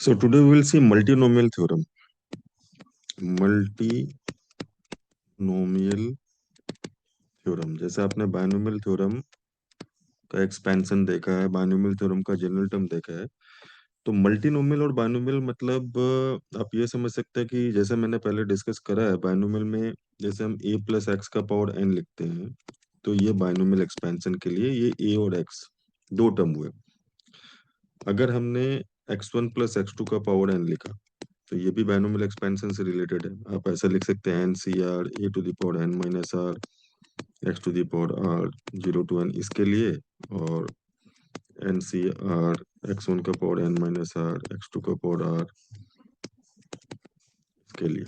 So today we will see multinomial theorem. Multinomial theorem, जैसे आपने binomial theorem का expansion देखा है, बायनोमियल थ्योरम का जनरल टर्म देखा है, तो मल्टीनोमियल और बायनोमियल मतलब आप ये समझ सकते हैं कि जैसे मैंने पहले डिस्कस करा है, बायनोमियल में जैसे हम a प्लस एक्स का पावर n लिखते हैं, तो ये बायनोमियल एक्सपेंशन के लिए ये a और x दो टर्म हुए। अगर हमने x1 प्लस x2 का पावर n लिखा, तो ये भी बायनोमियल एक्सपेंशन से रिलेटेड है। आप ऐसा लिख सकते हैं NCR a to the power n minus r x to the power r 0 to n इसके लिए, और NCR x1 का power n minus r x2 का पावर r इसके लिए।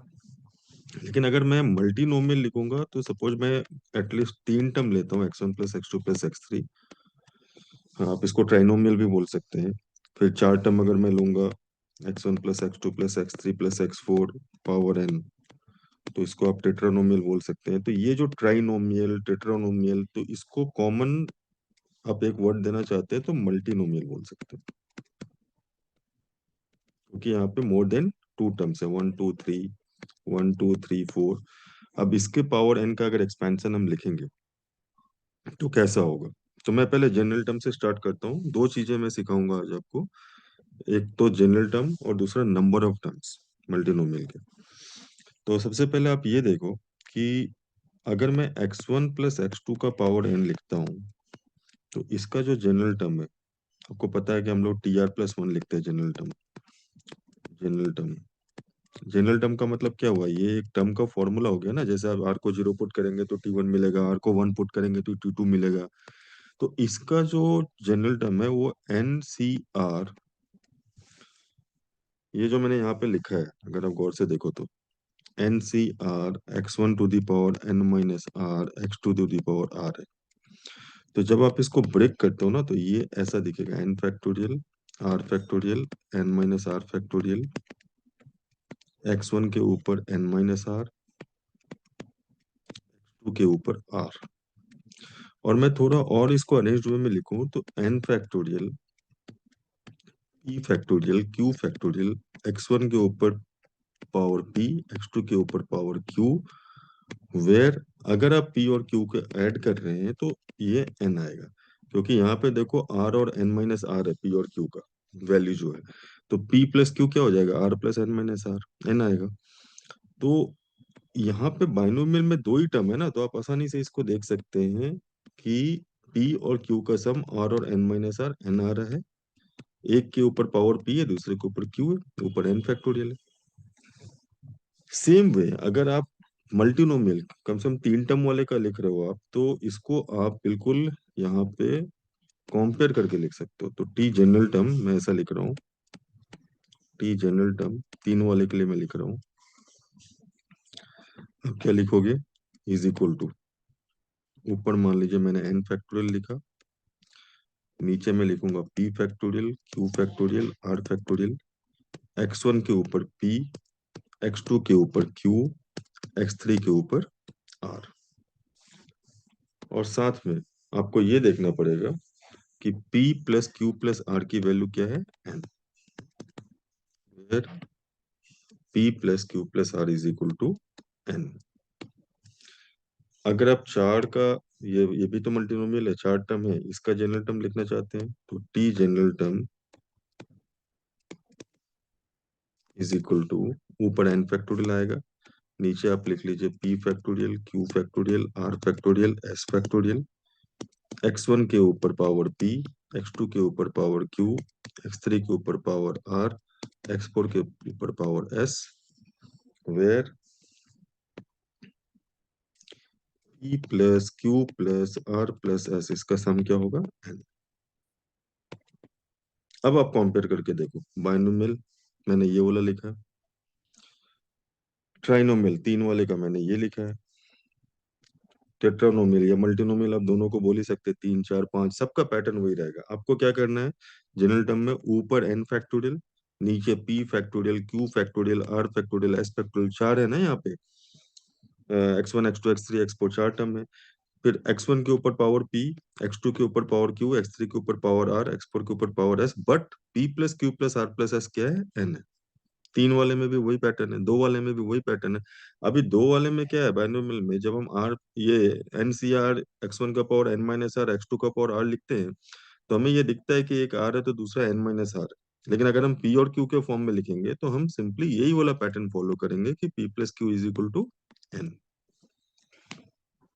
लेकिन अगर मैं मल्टीनोमियल लिखूंगा तो सपोज मैं एटलीस्ट तीन टर्म लेता हूँ, x1 plus x2 plus x3। हाँ, आप इसको ट्राइनोमियल भी बोल सकते हैं। फिर चार टर्म अगर मैं लूंगा, x1 plus x2 plus x3 plus x4 power n, तो इसको आप टेट्रानोमियल बोल सकते हैं। तो ये जो ट्राइनोमियल टेट्रानोमियल, तो इसको कॉमन आप एक वर्ड देना चाहते हैं तो मल्टीनोमियल बोल सकते हैं, क्योंकि यहाँ पे मोर देन टू टर्म्स है, 1 2 3, 1 2 3 4। अब इसके पावर एन का अगर एक्सपेंशन हम लिखेंगे तो कैसा होगा। तो मैं पहले जनरल टर्म से स्टार्ट करता हूँ। दो चीजें मैं सिखाऊंगा आज आपको, एक तो जनरल टर्म और दूसरा नंबर ऑफ टर्म्स मल्टीनोमियल के। तो सबसे पहले आप ये देखो कि अगर मैं x1 प्लस x2 का पावर n लिखता हूँ, तो इसका जो जनरल टर्म है, आपको पता है कि हम लोग tr+1 लिखते हैं general term. General term, general term का मतलब क्या हुआ, ये एक टर्म का फॉर्मूला हो गया ना। जैसे आप r को 0 पुट करेंगे तो t1 मिलेगा, r को 1 पुट करेंगे तो t2 मिलेगा। तो इसका जो जनरल टर्म है वो NCR, ये जो मैंने यहाँ पे लिखा है अगर आप गौर से देखो तो NCR x1 to the power n minus r x2 to the power r है। तो जब आप इसको ब्रेक करते हो ना, तो ये ऐसा दिखेगा, n factorial r factorial n minus r factorial x1 के ऊपर n माइनस r, x2 के ऊपर r। और मैं थोड़ा और इसको अरेंज्ड वे में लिखूं तो n factorial p factorial q factorial x1 के ऊपर पावर p, x2 के ऊपर पावर q, वेयर अगर आप p और q को ऐड कर रहे हैं तो ये n आएगा, क्योंकि यहाँ पे देखो r और n माइनस r है p और q का वैल्यू जो है। तो p प्लस q क्या हो जाएगा, r plus n minus r, n आएगा। तो यहाँ पे बाइनोमियल में दो ही टर्म है ना, तो आप आसानी से इसको देख सकते हैं कि p और q का सम r और n माइनस r n आ रहा है। एक के ऊपर पावर p है, दूसरे के ऊपर q है, ऊपर n फैक्टोरियल है। सेम वे अगर आप मल्टीनोमियल कम से कम तीन टर्म वाले का लिख रहे हो आप, तो इसको आप बिल्कुल यहाँ पे कंपेयर करके लिख सकते हो। तो टी जनरल टर्म मैं ऐसा लिख रहा हूँ, टी जनरल टर्म तीन वाले के लिए मैं लिख रहा हूँ। अब क्या लिखोगे, इज इक्वल टू, ऊपर मान लीजिए मैंने n फैक्टोरियल लिखा, नीचे मैं लिखूंगा p factorial q factorial r factorial, x1 के ऊपर p, x2 के ऊपर q, x3 के ऊपर r। और साथ में आपको ये देखना पड़ेगा कि p plus q plus r की वैल्यू क्या है, n, where p plus q plus r is equal to n। अगर आप चार का, ये भी तो मल्टीनोमियल है, चार टर्म है, इसका जनरल टर्म लिखना चाहते हैं तो t general term is equal to, ऊपर n फैक्टोरियल आएगा, नीचे आप लिख लीजिए p factorial q factorial r factorial s factorial, x1 के ऊपर पावर p, x2 के ऊपर पावर q, x3 के ऊपर पावर r, x4 के ऊपर power s, where p plus q plus r plus s इसका सम क्या होगा, n। अब आप कंपेयर करके देखो, बाइनोमियल मैंने ये वाला लिखा है, ट्राइनोमियल तीन वाले का मैंने ये लिखा है, टेट्रानोमियल या मल्टीनोमियल आप दोनों को बोल ही सकते हैं, तीन चार पांच सबका पैटर्न वही रहेगा। आपको क्या करना है, जनरल टर्म में ऊपर n फैक्टोरियल, नीचे p factorial q factorial r factorial s factorial, चार है ना यहाँ पे, x1 x2 x3 x4 चार टर्म है। फिर x1 के ऊपर पावर p, x2 के ऊपर पावर q, x3 के ऊपर पावर r, x4 के ऊपर power s, but p plus q plus r plus s क्या है, n है। तीन वाले में भी वही पैटर्न है, दो वाले में भी वही पैटर्न है। अभी दो वाले में क्या है, बाइनोमियल में जब हम आर ये एन सी आर x1 का power n minus are, x2 का पावर r लिखते हैं, तो हमें ये दिखता है कि एक r है तो दूसरा n माइनस आर है। लेकिन अगर हम p और q के फॉर्म में लिखेंगे तो हम सिंपली यही वाला पैटर्न फॉलो करेंगे कि p plus q is equal to n।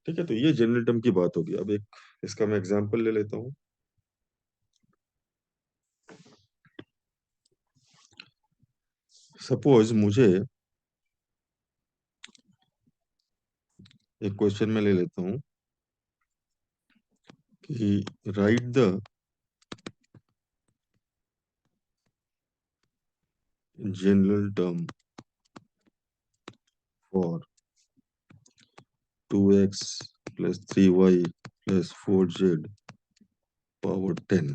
ठीक है, तो ये जनरल टर्म की बात होगी। अब एक इसका मैं एग्जांपल ले लेता हूँ। सपोज मुझे एक क्वेश्चन में ले लेता हूँ कि write the general term for 2x plus 3y plus 4z power 10।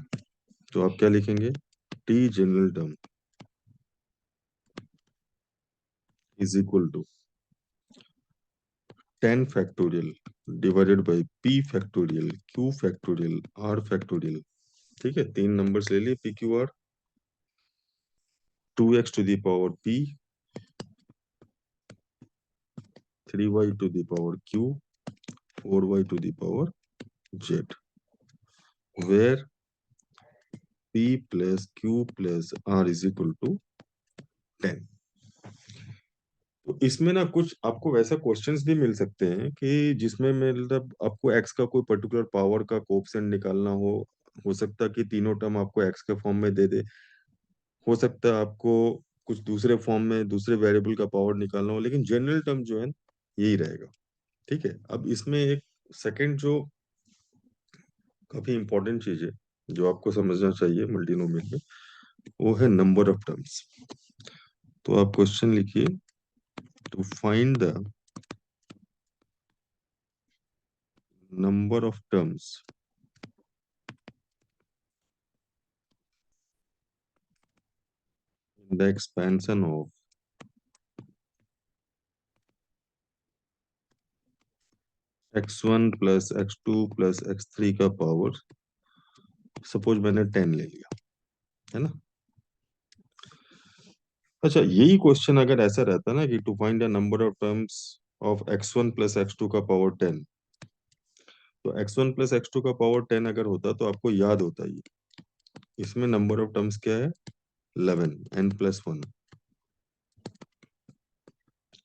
तो आप क्या लिखेंगे, t general term is equal to 10 factorial divided by p factorial, q factorial, r factorial. ठीक है, तीन नंबर्स ले लिए p q r। 2x to the power p, 3y to the power q, 4y to the power z, where p plus q plus r is equal to 10। तो इसमें ना कुछ आपको वैसा क्वेश्चंस भी मिल सकते हैं कि जिसमें मतलब आपको x का कोई पर्टिकुलर पावर का कोएफिशिएंट निकालना हो सकता है कि तीनों टर्म आपको x के फॉर्म में दे दे, हो सकता है आपको कुछ दूसरे फॉर्म में दूसरे वेरिएबल का पावर निकालना हो, लेकिन जनरल टर्म जो है यही रहेगा। ठीक है, अब इसमें एक सेकंड जो काफी इंपॉर्टेंट चीज है जो आपको समझना चाहिए मल्टीनोमियल में, वो है नंबर ऑफ टर्म्स। तो आप क्वेश्चन लिखिए, to find the number of terms in the expansion of x1 plus x2 plus x3 का पावर, सपोज मैंने 10 ले लिया, है ना। अच्छा, यही क्वेश्चन अगर ऐसा रहता ना कि to find the number of terms of x1 plus x2 का पावर 10, तो x1 प्लस x2 का पावर 10 अगर होता तो आपको याद होता ही, इसमें नंबर ऑफ टर्म्स क्या है, 11, n प्लस 1।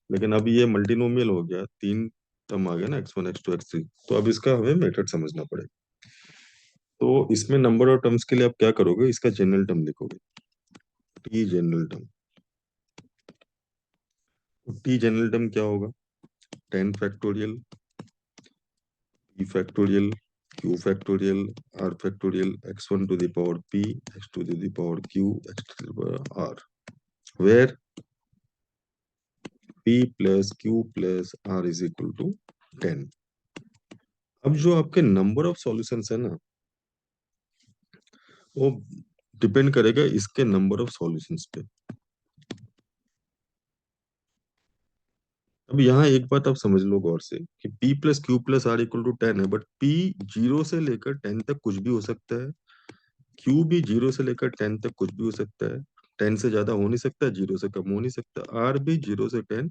लेकिन अब ये मल्टीनोमियल हो गया, तीन टर्म आ गया ना, x1 x2 x3, तो अब इसका हमें मेथड समझना पड़ेगा। तो इसमें नंबर ऑफ टर्म्स के लिए आप क्या करोगे, इसका जनरल टर्म लिखोगे, t general term. T general term क्या होगा, 10 factorial, p factorial, q factorial, r factorial, x1 to the power p, x2 to the power q, x3 to the power r, where p plus q plus r is equal to 10। अब जो आपके number of solutions है ना, वो depend करेगा इसके number of solutions पे। अब यहाँ एक बात आप समझ लो गौर से कि p plus q plus r equal to 10 है, बट p 0 से लेकर 10 तक कुछ भी हो सकता है, q भी 0 से लेकर 10 तक कुछ भी हो सकता है, 10 से ज्यादा हो नहीं सकता, 0 से कम हो नहीं सकता, r भी 0 से 10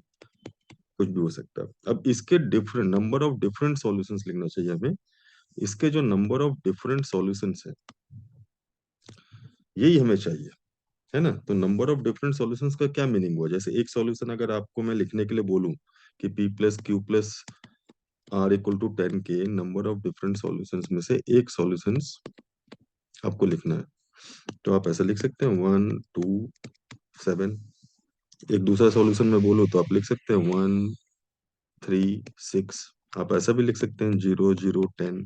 कुछ भी हो सकता है। अब इसके different number of different solutions लिखना चाहिए हमें। इसके जो नंबर ऑफ डिफरेंट सॉल्यूशंस है यही हमें चाहिए, है ना। तो नंबर ऑफ डिफरेंट सॉल्यूशंस का क्या मीनिंग हुआ, जैसे एक सॉल्यूशन अगर आपको मैं लिखने के लिए बोलूं कि p plus q plus r equal to 10 के नंबर ऑफ डिफरेंट सॉल्यूशंस में से एक सॉल्यूशंस आपको लिखना है, तो आप ऐसा लिख सकते हैं 1 2 7। एक दूसरा सॉल्यूशन में बोलो तो आप लिख सकते हैं 1 3 6। आप ऐसा भी लिख सकते हैं 0 0 10।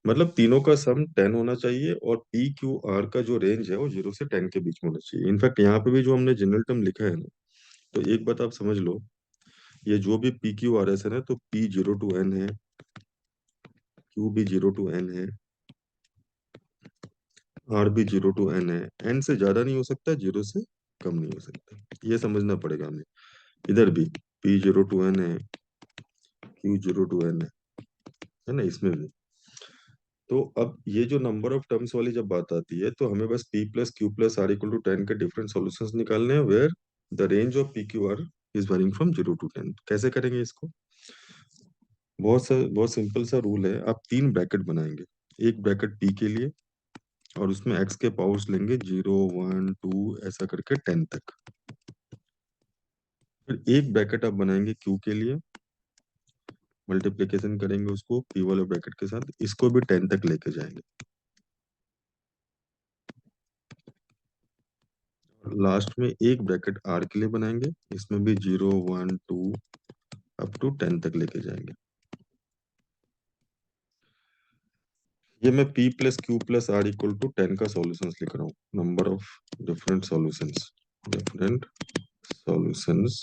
मतलब तीनों का सम 10 होना चाहिए और पी क्यू आर का जो रेंज है वो 0 से 10 के बीच में होना चाहिए। इनफैक्ट यहाँ पे भी जो हमने जनरल टर्म लिखा है ना, तो एक बात आप समझ लो, ये जो भी पी क्यू आर एस है ना, तो पी 0 टू एन है, क्यू भी 0 टू एन है, आर भी 0 टू एन है। एन से ज्यादा नहीं हो सकता, 0 से कम नहीं हो सकता, ये समझना पड़ेगा हमें। इधर भी पी 0 टू एन है, क्यू 0 टू एन है, है ना, इसमें भी। तो अब ये जो नंबर ऑफ टर्म्स वाली जब बात आती है तो हमें बस p plus q plus r equal to 10 के डिफरेंट सॉल्यूशंस निकालने हैं, where the range of p q r is varying from 0 to 10। कैसे करेंगे इसको? बहुत सिंपल सा रूल है। आप तीन ब्रैकेट बनाएंगे, एक ब्रैकेट p के लिए और उसमें x के पावर्स लेंगे 0 1 2 ऐसा करके 10 तक। फिर एक ब्रैकेट आप बनाएंगे q के लिए, मल्टीप्लीकेशन करेंगे उसको p वाले ब्रैकेट के साथ, इसको भी 10 तक लेके जाएंगे। लास्ट में एक ब्रैकेट r के लिए बनाएंगे, इसमें भी 0 1 2 अप टू 10 तक लेके जाएंगे। ये मैं p plus q plus r equal to 10 का सॉल्यूशंस लिख रहा हूँ, number of different solutions, different solutions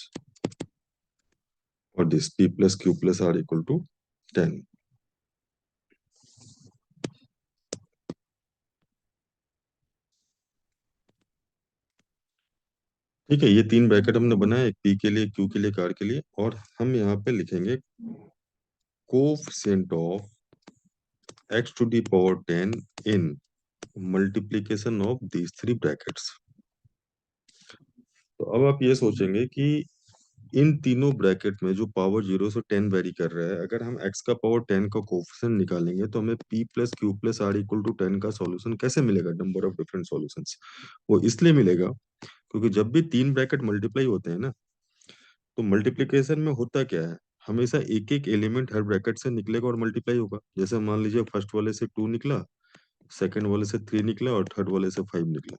और this p plus q plus r equal to 10। ठीक है, ये तीन ब्रैकेट हमने बनाए, एक p के लिए, q के लिए, कार के लिए, और हम यहाँ पे लिखेंगे coefficient of x to the power 10 in multiplication of these three brackets. तो अब आप ये सोचेंगे कि इन तीनों ब्रैकेट में जो पावर 0 से 10 वेरी कर रहा है, अगर हम x का पावर 10 का कोफिशिएंट निकालेंगे तो हमें p plus q plus r equal to 10 का सॉल्यूशन कैसे मिलेगा, नंबर ऑफ डिफरेंट सॉल्यूशंस? वो इसलिए मिलेगा क्योंकि जब भी तीन ब्रैकेट मल्टीप्लाई होते हैं ना, तो मल्टीप्लिकेशन में होता क्या है, हमेशा एक एक एलिमेंट हर ब्रैकेट से निकलेगा और मल्टीप्लाई होगा। जैसे मान लीजिए फर्स्ट वाले से 2 निकला, सेकंड वाले से 3 निकला और थर्ड वाले से 5 निकला।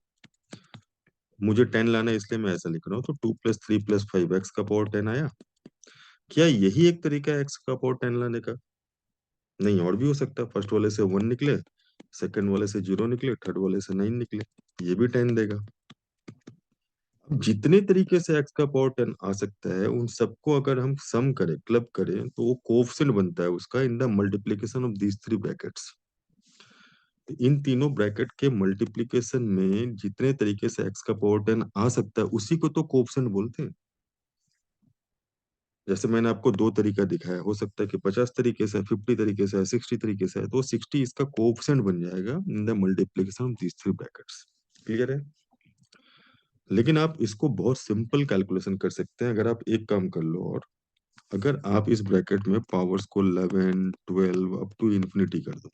मुझे 10 लाना है इसलिए मैं ऐसा लिख रहा हूँ, तो 2 + 3 + 5 x का पावर 10 आया। क्या यही एक तरीका है x का पावर 10 लाने का? नहीं, और भी हो सकता है। फर्स्ट वाले से 1 निकले, सेकंड वाले से 0 निकले, थर्ड वाले से 9 निकले, ये भी 10 देगा। अब जितने तरीके से x का पावर 10 आ सकता है, उन सबको अगर हम सम करें, क्लब करें, तो वो कोफिशिएंट बनता है उसका in the multiplication of these three brackets. इन तीनों ब्रैकेट के मल्टीप्लिकेशन में जितने तरीके से x का पावर 10 आ सकता है, उसी को तो कोफिशिएंट बोलते हैं। जैसे मैंने आपको दो तरीका दिखाया, हो सकता है कि 50 तरीके से, 50 तरीके से, 60 तरीके से है, तो 60 इसका कोफिशिएंट बन जाएगा इन the multiplication of these three brackets. Clear है? लेकिन आप इसको बहुत सिंपल कैलकुलेशन कर सकते हैं अगर आप एक काम कर लो, और अगर आप इस ब्रैकेट में पावर्स को 11 12 अप टू इन्फिनिटी कर दो।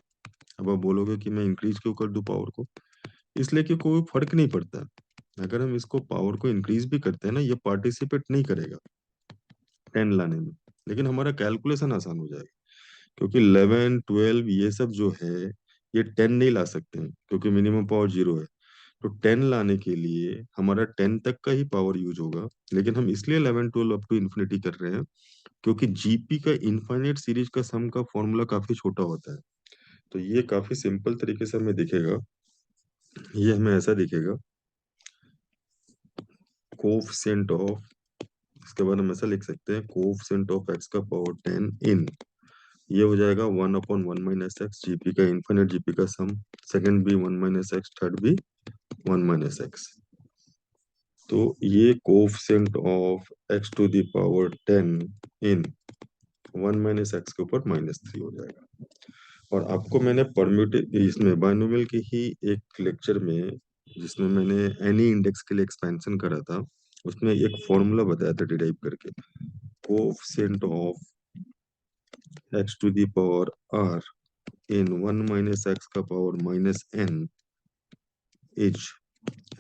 अब आप बोलोगे कि मैं इंक्रीज क्यों कर दूं पावर को? इसलिए कि कोई फर्क नहीं पड़ता। अगर हम इसको पावर को इंक्रीज भी करते हैं ना, ये पार्टिसिपेट नहीं करेगा 10 लाने में, लेकिन हमारा कैलकुलेशन आसान हो जाएगा। क्योंकि 11 12 ये सब जो है, ये 10 नहीं ला सकते हैं क्योंकि मिनिमम पावर 0 है। तो 10 लाने के लिए हमारा 10 तक का ही पावर यूज होगा। लेकिन हम इसलिए 11 12 अप टू इन्फिनिटी कर रहे हैं क्योंकि जीपी का इनफाइनाइट सीरीज का सम का फॉर्मूला काफी छोटा होता है। तो ये काफी सिंपल तरीके से हमें दिखेगा। ये हमें ऐसा दिखेगा, कोफिशिएंट ऑफ, इसके बाद हम ऐसा लिख सकते हैं, कोफिशिएंट ऑफ एक्स का पावर 10 इन, ये हो जाएगा 1/1 - x, जीपी का इनफाइनाइट जीपी का सम, सेकंड भी 1 - x, थर्ड भी 1 - x। तो ये coefficient of x to the power 10 in 1 - x के ऊपर -3 हो जाएगा। और आपको मैंने परम्यूटेट इसमें बायनोमियल की ही एक लेक्चर में, जिसमें मैंने एनी इंडेक्स के लिए एक्सपेंशन करा था, उसमें एक फॉर्मूला बताया था डिराइव करके, coefficient of x to the power r in 1 - x का power -n is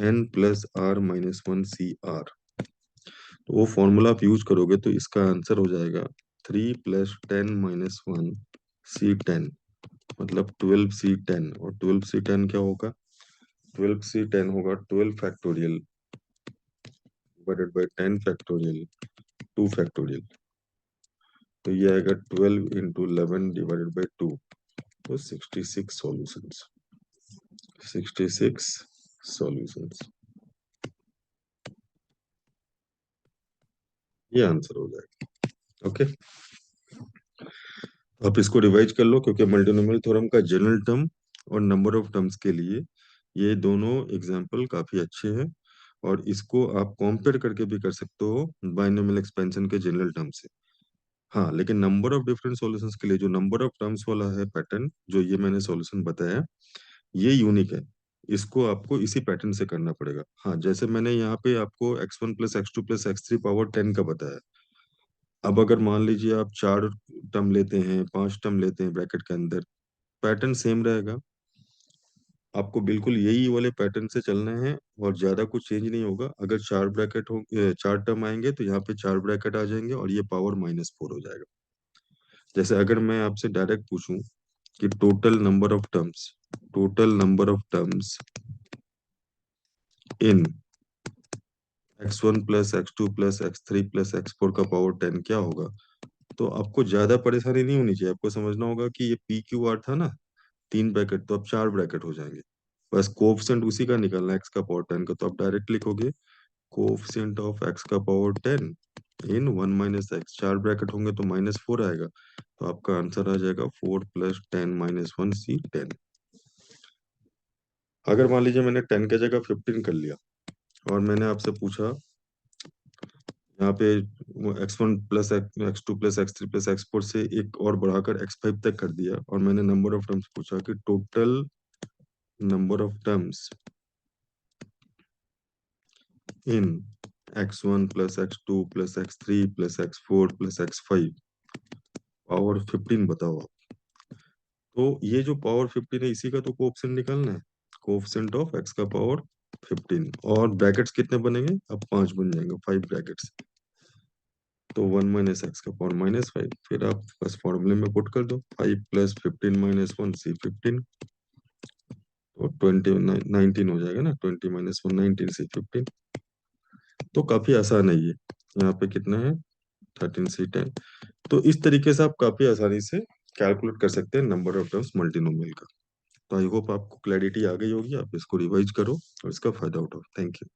n plus r -1 CR। तो वो फॉर्मूला आप यूज करोगे तो इसका आंसर हो जाएगा 3 + 10 - 1 C10, मतलब 12 C10। और 12 C10 क्या होगा? 12 C10 होगा 12 factorial divided by 10 factorial 2 factorial. तो ये आएगा 12 इंटू 11 डिवाइडेड बाई 2, तो 66 सॉल्यूशंस, 66 सॉल्यूशंस, ये आंसर हो जाएगा। ओके, आप इसको रिवाइज कर लो, क्योंकि मल्टीनोमियल थ्योरम का जनरल टर्म और नंबर ऑफ टर्म्स के लिए ये दोनों एग्जाम्पल काफी अच्छे हैं, और इसको आप कंपेयर करके भी कर सकते हो बाइनोमियल एक्सपेंशन के जनरल टर्म से। हाँ, लेकिन नंबर ऑफ डिफरेंट सॉल्यूशंस के लिए जो नंबर ऑफ टर्म्स वाला है पैटर्न, जो ये मैंने सॉल्यूशन बताया, ये यूनिक है। इसको आपको इसी पैटर्न से करना पड़ेगा। हाँ, जैसे मैंने यहाँ पे आपको x1 + x2 + x3 ^ 10 का बताया। अब अगर मान लीजिए आप 4 टर्म लेते हैं, 5 टर्म लेते हैं ब्रैकेट के अंदर, पैटर्न सेम रहेगा। आपको बिल्कुल यही वाले पैटर्न से चलना है और ज्यादा कुछ चेंज नहीं होगा। अगर 4 टर्म आएंगे तो यहाँ पे 4 ब्रैकेट आ जाएंगे और ये पावर -4 हो जाएगा। जैसे अगर मैं आपसे डायरेक्ट पूछूं कि total number of terms in x1 + x2 + x3 + x4 का पावर 10 क्या होगा, तो आपको ज्यादा परेशानी नहीं होनी चाहिए। आपको समझना होगा कि ये PQR था ना, 3 ब्रैकेट, तो अब 4 ब्रैकेट हो जाएंगे। बस कोफिशिएंट उसी का निकलना है, x का पावर 10 का, तो आप डायरेक्ट लिखोगे कोफिशिएंट ऑफ x का पावर 10 इन 1 - x। 4 ब्रैकेट होंगे तो -4 आएगा, तो आपका आंसर आ जाएगा 4 + 10 - 1 C 10। अगर मान लीजिए मैंने 10 के जगह 15 कर लिया और मैंने आपसे पूछा यहाँ पे x1 + x2 + x3 + x4 से एक और बढ़ाकर x5 तक कर दिया, और मैंने नंबर ऑफ टर्म्स पूछा कि total number of terms in x1 + x2 + x3 + x4 + x5 power 15 बताओ आप। तो ये जो पावर 15 है, इसी का तो कोएफिशिएंट निकालना है, कोएफिशिएंट ऑफ x का पावर 15। और ब्रैकेट्स कितने बनेंगे, अब 5 बन जाएंगे, 5 ब्रैकेट्स। तो 1 - x का पावर -5, फिर आप बस फॉर्मूले में पुट कर दो, 5 + 15 - 1 C 15, तो 19 हो जाएगा ना, 20 - 1 19 C 15। तो काफी आसान है ये। यहाँ पे कितना है, 13 C 10। तो इस तरीके से आप काफी आसानी से कैलकुलेट कर सकते हैं नंबर ऑफ टर्म्स मल्टीनोमियल का। तो आई होप आपको क्लैरिटी आ गई होगी। आप इसको रिवाइज करो और इसका फायदा उठाओ। Thank you.